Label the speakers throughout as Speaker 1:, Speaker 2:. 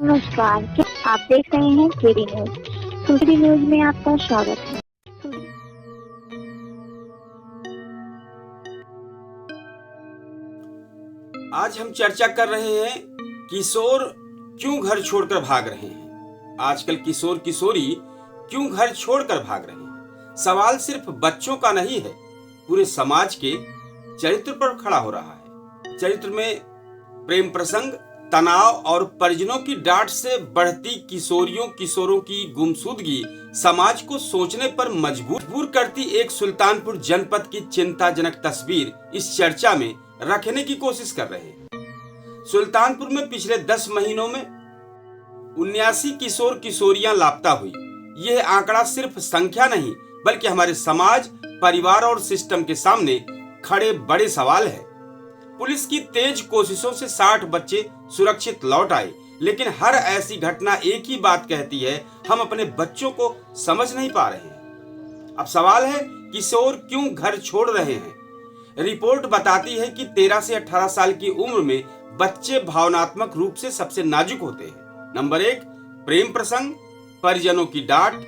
Speaker 1: नमस्कार, क्या आप देख रहे हैं केडी न्यूज। केडी न्यूज में आपका स्वागत है।
Speaker 2: आज हम चर्चा कर रहे हैं किशोर क्यों घर छोड़कर भाग रहे हैं। आजकल किशोर किशोरी क्यों घर छोड़कर भाग रहे हैं। सवाल सिर्फ बच्चों का नहीं है, पूरे समाज के चरित्र पर खड़ा हो रहा है। चरित्र में प्रेम प्रसंग, तनाव और परिजनों की डांट से बढ़ती किशोरियों किशोरों की गुमशुदगी समाज को सोचने पर मजबूर करती एक सुल्तानपुर जनपद की चिंताजनक तस्वीर इस चर्चा में रखने की कोशिश कर रहे हैं। सुल्तानपुर में पिछले 10 महीनों में 79 किशोर किशोरियां लापता हुई। यह आंकड़ा सिर्फ संख्या नहीं बल्कि हमारे समाज, परिवार और सिस्टम के सामने खड़े बड़े सवाल है। पुलिस की तेज कोशिशों से 60 बच्चे सुरक्षित लौट आए, लेकिन हर ऐसी घटना एक ही बात कहती है, हम अपने बच्चों को समझ नहीं पा रहे हैं। अब सवाल है, किशोर क्यों घर छोड़ रहे हैं। रिपोर्ट बताती है कि 13 से 18 साल की उम्र में बच्चे भावनात्मक रूप से सबसे नाजुक होते हैं। नंबर 1, प्रेम प्रसंग, परिजनों की डांट,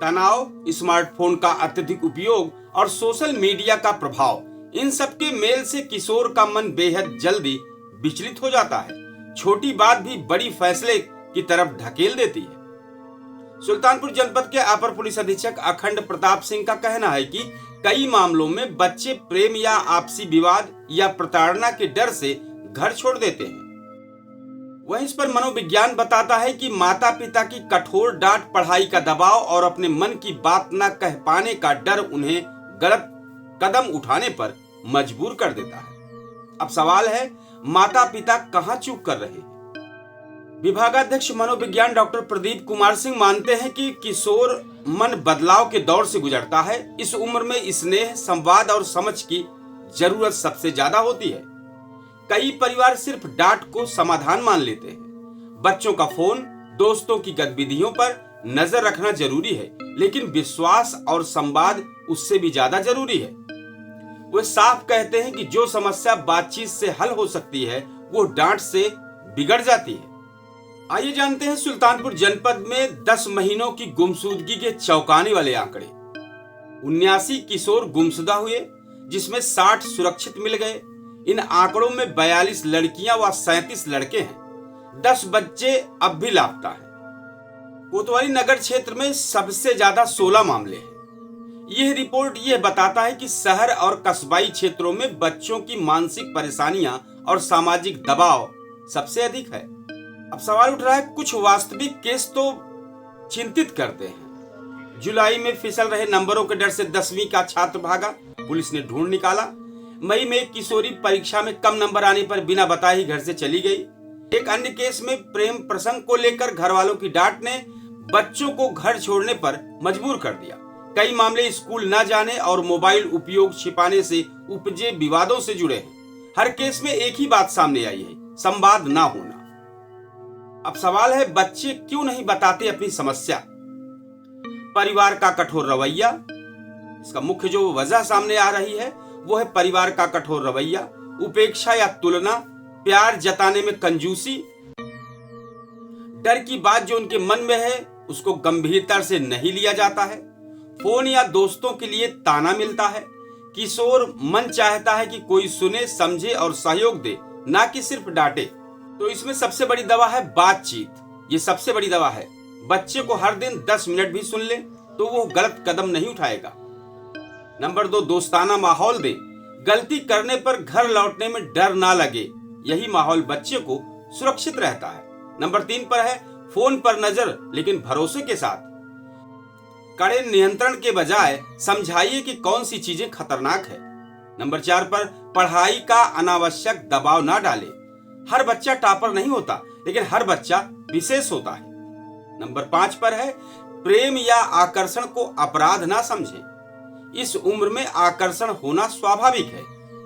Speaker 2: तनाव, स्मार्टफोन का अत्यधिक उपयोग और सोशल मीडिया का प्रभाव, इन सबके मेल से किशोर का मन बेहद जल्दी विचलित हो जाता है। छोटी बात भी बड़ी फैसले की तरफ ढकेल देती है। सुल्तानपुर जनपद के अपर पुलिस अधीक्षक अखंड प्रताप सिंह का कहना है कि कई मामलों में बच्चे प्रेम या आपसी विवाद या प्रताड़ना के डर से घर छोड़ देते हैं। वहीं इस पर मनोविज्ञान बताता है कि माता पिता की कठोर डांट, पढ़ाई का दबाव और अपने मन की बात न कह पाने का डर उन्हें गलत कदम उठाने पर मजबूर कर देता है। अब सवाल है, माता पिता कहां चूक कर रहे हैं। विभागाध्यक्ष मनोविज्ञान डॉक्टर प्रदीप कुमार सिंह मानते हैं कि किशोर मन बदलाव के दौर से गुजरता है। इस उम्र में स्नेह, संवाद और समझ की जरूरत सबसे ज्यादा होती है। कई परिवार सिर्फ डांट को समाधान मान लेते हैं। बच्चों का फोन, दोस्तों की गतिविधियों पर नजर रखना जरूरी है, लेकिन विश्वास और संवाद उससे भी ज्यादा जरूरी है। वे साफ कहते हैं कि जो समस्या बातचीत से हल हो सकती है वो डांट से बिगड़ जाती है। आइए जानते हैं सुल्तानपुर जनपद में 10 महीनों की गुमशुदगी के चौंकाने वाले आंकड़े। 79 किशोर गुमशुदा हुए, जिसमें 60 सुरक्षित मिल गए। इन आंकड़ों में 42 लड़कियां व 37 लड़के हैं। 10 बच्चे अब भी लापता हैं। कोतवाली नगर क्षेत्र में सबसे ज्यादा 16 मामले हैं। यह रिपोर्ट यह बताता है कि शहर और कस्बाई क्षेत्रों में बच्चों की मानसिक परेशानियां और सामाजिक दबाव सबसे अधिक है। अब सवाल उठ रहा है, कुछ वास्तविक केस तो चिंतित करते हैं। जुलाई में फिसल रहे नंबरों के डर से 10वीं का छात्र भागा, पुलिस ने ढूंढ निकाला। मई में एक किशोरी परीक्षा में कम नंबर आने पर बिना बताए ही घर से चली गई। एक अन्य केस में प्रेम प्रसंग को लेकर घर वालों की डांट ने बच्चों को घर छोड़ने पर मजबूर कर दिया। कई मामले स्कूल न जाने और मोबाइल उपयोग छिपाने से उपजे विवादों से जुड़े हैं। हर केस में एक ही बात सामने आई है, संवाद ना होना। अब सवाल है, बच्चे क्यों नहीं बताते अपनी समस्या। परिवार का कठोर रवैया, इसका मुख्य जो वजह सामने आ रही है वो है परिवार का कठोर रवैया, उपेक्षा या तुलना, प्यार जताने में कंजूसी, डर की बात जो उनके मन में है उसको गंभीरता से नहीं लिया जाता है, फोन या दोस्तों के लिए ताना मिलता है। किशोर मन चाहता है कि कोई सुने, समझे और सहयोग दे, ना कि सिर्फ डांटे। तो इसमें सबसे बड़ी दवा है बातचीत। ये सबसे बड़ी दवा है। बच्चे को हर दिन 10 मिनट भी सुन ले तो वो गलत कदम नहीं उठाएगा। नंबर 2, दोस्ताना माहौल दे। गलती करने पर घर लौटने में डर ना लगे, यही माहौल बच्चे को सुरक्षित रहता है। नंबर 3 पर है, फोन पर नजर लेकिन भरोसे के साथ। कड़े नियंत्रण के बजाय समझाइए कि कौन सी चीजें खतरनाक है। नंबर 4 पर, पढ़ाई का अनावश्यक दबाव ना डाले। हर बच्चा टॉपर नहीं होता, लेकिन हर बच्चा विशेष होता है। नंबर 5 पर है, प्रेम या आकर्षण को अपराध ना समझें। इस उम्र में आकर्षण होना स्वाभाविक है,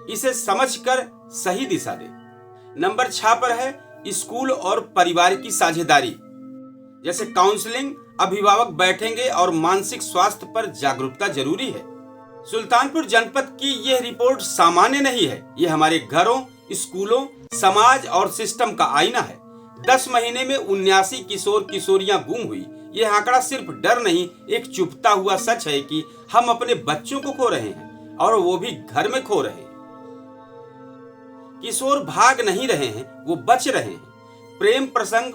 Speaker 2: इसे समझकर सही दिशा दे। नंबर 6 पर है, स्कूल और परिवार की साझेदारी, जैसे काउंसलिंग, अभिभावक बैठेंगे और मानसिक स्वास्थ्य पर जागरूकता जरूरी है। सुल्तानपुर जनपद की यह रिपोर्ट सामान्य नहीं है, यह हमारे घरों, स्कूलों, समाज और सिस्टम का आईना है। 10 महीने में 79 किशोर किशोरियां गुम हुई। ये आंकड़ा सिर्फ डर नहीं, एक चुभता हुआ सच है कि हम अपने बच्चों को खो रहे हैं, और वो भी घर में खो रहे हैं। किशोर भाग नहीं रहे हैं, वो बच रहे हैं। प्रेम प्रसंग,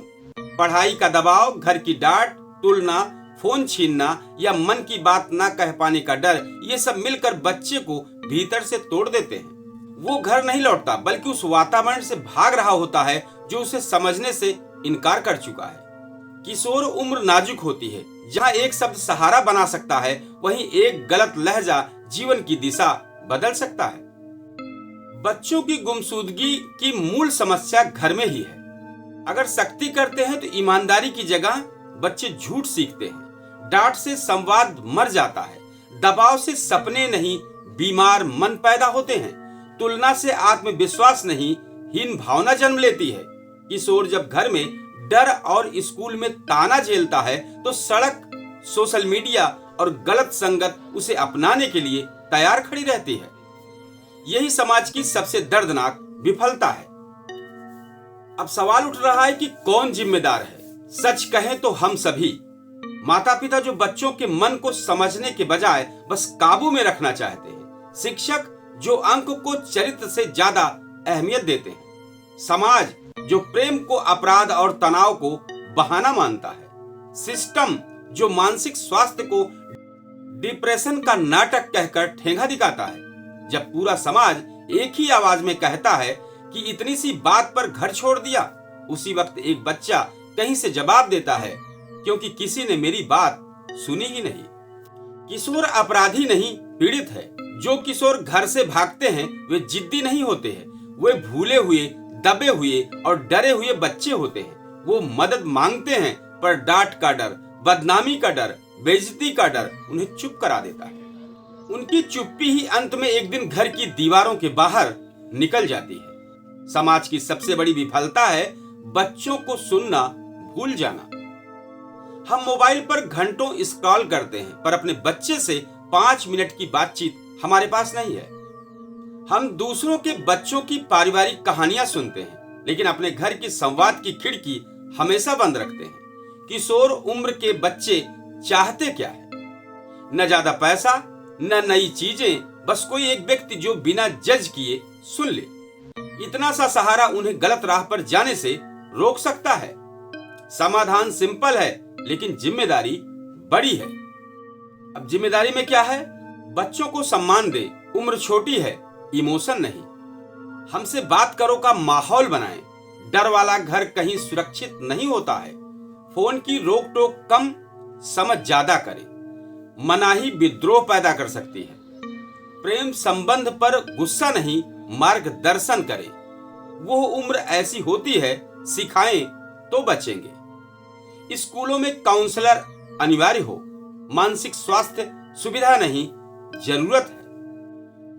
Speaker 2: पढ़ाई का दबाव, घर की डांट, तुलना, फोन छीनना या मन की बात ना कह पाने का डर, ये सब मिलकर बच्चे को भीतर से तोड़ देते हैं। वो घर नहीं लौटता, बल्कि उस वातावरण से भाग रहा होता है जो उसे समझने से इनकार कर चुका है। किशोर उम्र नाजुक होती है। जहाँ एक शब्द सहारा बना सकता है, वहीं एक गलत लहजा जीवन की दिशा बदल सकता है। बच्चों की गुमशुदगी की मूल समस्या घर में ही है। अगर सख्ती करते हैं तो ईमानदारी की जगह बच्चे झूठ सीखते हैं। डांट से संवाद मर जाता है। दबाव से सपने नहीं, बीमार मन पैदा होते हैं। तुलना से आत्मविश्वास नहीं, हीन भावना जन्म लेती है। किशोर जब घर में डर और स्कूल में ताना झेलता है, तो सड़क, सोशल मीडिया और गलत संगत उसे अपनाने के लिए तैयार खड़ी रहती है। यही समाज की सबसे दर्दनाक विफलता है। अब सवाल उठ रहा है कि कौन जिम्मेदार है? सच कहें तो हम सभी। माता पिता जो बच्चों के मन को समझने के बजाय बस काबू में रखना चाहते हैं। शिक्षक जो अंक को चरित्र से ज्यादा अहमियत देते हैं। समाज जो प्रेम को अपराध और तनाव को बहाना मानता है। सिस्टम जो मानसिक स्वास्थ्य को डिप्रेशन का नाटक कहकर ठेंगा दिखाता है। जब पूरा समाज एक ही आवाज में कहता है कि इतनी सी बात पर घर छोड़ दिया, उसी वक्त एक बच्चा कहीं से जवाब देता है, क्योंकि किसी ने मेरी बात सुनी ही नहीं। किशोर अपराधी नहीं, पीड़ित है। जो किशोर घर से भागते हैं वे जिद्दी नहीं होते हैं। वे भूले हुए, दबे हुए और डरे हुए बच्चे होते हैं। वो मदद मांगते हैं, पर डांट का डर, बदनामी का डर, बेइज्जती का डर उन्हें चुप करा देता है। उनकी चुप्पी ही अंत में एक दिन घर की दीवारों के बाहर निकल जाती है। समाज की सबसे बड़ी विफलता है बच्चों को सुनना भूल जाना। हम मोबाइल पर घंटों स्क्रॉल करते हैं, पर अपने बच्चे से 5 मिनट की बातचीत हमारे पास नहीं है। हम दूसरों के बच्चों की पारिवारिक कहानियां सुनते हैं, लेकिन अपने घर की संवाद की खिड़की हमेशा बंद रखते हैं। किशोर उम्र के बच्चे चाहते क्या है? न ज्यादा पैसा, न नई चीजें, बस कोई एक व्यक्ति जो बिना जज किए सुन ले। इतना सा सहारा उन्हें गलत राह पर जाने से रोक सकता है। समाधान सिंपल है, लेकिन जिम्मेदारी बड़ी है। अब जिम्मेदारी में क्या है? बच्चों को सम्मान दे। उम्र छोटी है, इमोशन नहीं। हमसे बात करो का माहौल बनाएं। डर वाला घर कहीं सुरक्षित नहीं होता है। फोन की रोक टोक कम, समझ ज्यादा करें। मनाही विद्रोह पैदा कर सकती है। प्रेम संबंध पर गुस्सा नहीं, मार्गदर्शन करें। वो उम्र ऐसी होती है, सिखाएं तो बचेंगे। स्कूलों में काउंसलर अनिवार्य हो। मानसिक स्वास्थ्य सुविधा नहीं, जरूरत है।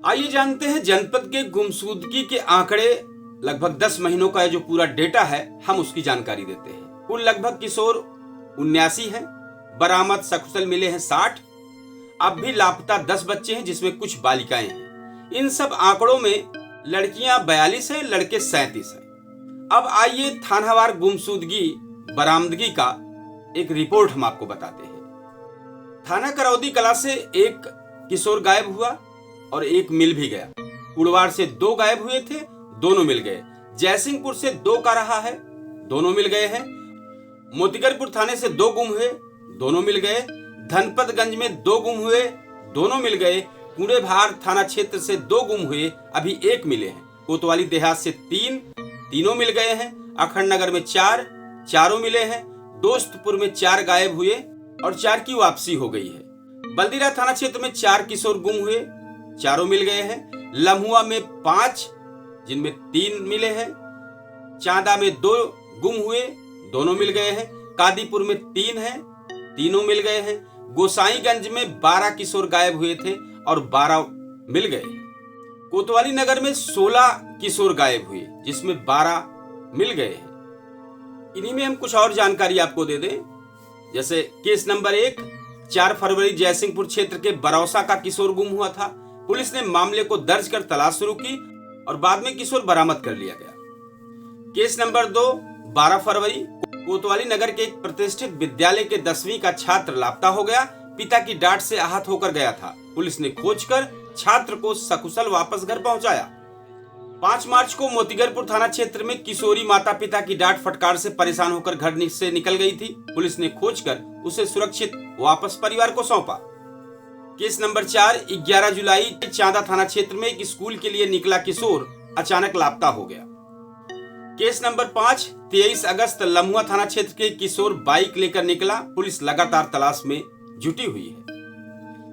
Speaker 2: आइए जानते हैं जनपद के गुमशुदगी के आंकड़े। लगभग 10 महीनों का जो पूरा डेटा है, हम उसकी जानकारी देते हैं। कुल लगभग किशोर 79 हैं। बरामद सकुशल मिले हैं 60। अब भी लापता 10 बच्चे हैं, जिसमें कुछ बालिकाएं हैं। इन सब आंकड़ों में लड़कियां 42 हैं, लड़के 37 हैं। अब आइए थानावार गुमशुदगी बरामदगी का एक रिपोर्ट हम आपको बताते हैं। थाना करौदी कला से एक किशोर गायब हुआ और एक मिल भी गया। उड़वार से 2 गायब हुए थे, दोनों मिल गए। जयसिंहपुर से 2 का रहा है, दोनों मिल गए हैं। मोतीगरपुर थाने से 2 गुम हुए, दोनों मिल गए। धनपतगंज में 2 गुम हुए, दोनों मिल गए। कुड़े भार थाना क्षेत्र से 2 गुम हुए, अभी 1 मिले हैं। कोतवाली देहात से 3, तीनों मिल गए हैं। अखंड नगर में 4, चारों मिले हैं। दोस्तपुर में 4 गायब हुए और 4 की वापसी हो गई है। बल्दीरा थाना क्षेत्र में 4 किशोर गुम हुए, चारों मिल गए हैं। लम्हुआ में 5, जिनमें 3 मिले हैं। चांदा में 2 गुम हुए, दोनों मिल गए हैं। कादीपुर में 3 हैं, तीनों मिल गए हैं। गोसाईगंज में 12 किशोर गायब हुए थे और 12 मिल गए हैं। कोतवाली नगर में 16 किशोर गायब हुए, जिसमें 12 मिल गए हैं। इन्हीं में हम कुछ और जानकारी आपको दे दें। जैसे केस नंबर 1, 4 फरवरी जयसिंहपुर क्षेत्र के बरौसा का किशोर गुम हुआ था। पुलिस ने मामले को दर्ज कर तलाश शुरू की और बाद में किशोर बरामद कर लिया गया। केस नंबर 2, 12 फरवरी कोतवाली नगर के एक प्रतिष्ठित विद्यालय के 10वीं का छात्र लापता हो गया। पिता की डांट से आहत होकर गया था। पुलिस ने खोजकर छात्र को सकुशल वापस घर पहुंचाया। 5 मार्च को मोतीगरपुर थाना क्षेत्र में किशोरी माता पिता की डांट फटकार से परेशान होकर घर से निकल गई थी। पुलिस ने खोजकर उसे सुरक्षित वापस परिवार को सौंपा। केस नंबर 4, 11 जुलाई चांदा थाना क्षेत्र में एक स्कूल के लिए निकला किशोर अचानक लापता हो गया। केस नंबर 5, 23 अगस्त लम्हुआ थाना क्षेत्र के किशोर बाइक लेकर निकला। पुलिस लगातार तलाश में जुटी हुई है।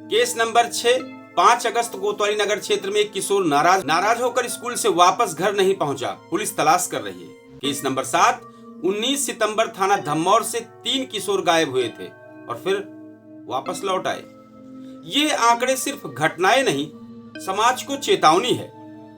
Speaker 2: केस नंबर 6, 5 अगस्त कोतवाली नगर क्षेत्र में एक किशोर नाराज होकर स्कूल से वापस घर नहीं पहुंचा। पुलिस तलाश कर रही है। केस नंबर 7, 19 सितंबर थाना धम्मौर से 3 किशोर गायब हुए थे और फिर वापस लौट आए। ये आंकड़े सिर्फ घटनाएं नहीं, समाज को चेतावनी है।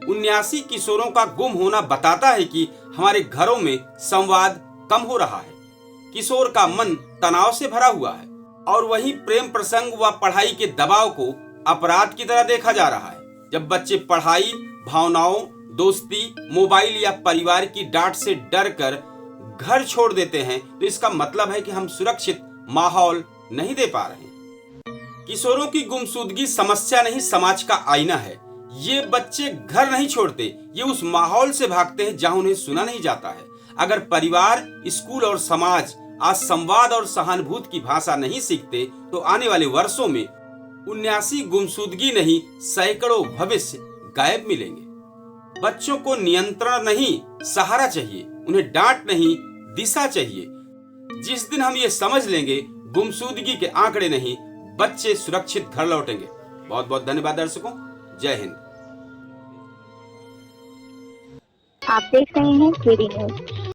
Speaker 2: 79 किशोरों का गुम होना बताता है कि हमारे घरों में संवाद कम हो रहा है। किशोर का मन तनाव से भरा हुआ है और वहीं प्रेम प्रसंग व पढ़ाई के दबाव को अपराध की तरह देखा जा रहा है। जब बच्चे पढ़ाई, भावनाओं, दोस्ती, मोबाइल या परिवार की डांट से डर कर घर छोड़ देते हैं तो इसका मतलब है कि हम सुरक्षित माहौल नहीं दे पा रहे। किशोरों की गुमशुदगी समस्या नहीं, समाज का आईना है। ये बच्चे घर नहीं छोड़ते, ये उस माहौल से भागते हैं जहां उन्हें सुना नहीं जाता है। अगर परिवार, स्कूल और समाज आज संवाद और सहानुभूति की भाषा नहीं सीखते तो आने वाले वर्षों में 79 गुमशुदगी नहीं, सैकड़ों भविष्य गायब मिलेंगे। बच्चों को नियंत्रण नहीं, सहारा चाहिए। उन्हें डांट नहीं, दिशा चाहिए। जिस दिन हम ये समझ लेंगे, गुमशुदगी के आंकड़े नहीं, बच्चे सुरक्षित घर लौटेंगे। बहुत बहुत धन्यवाद दर्शकों। जय हिंद।
Speaker 1: आप देख रहे हैं केडी न्यूज।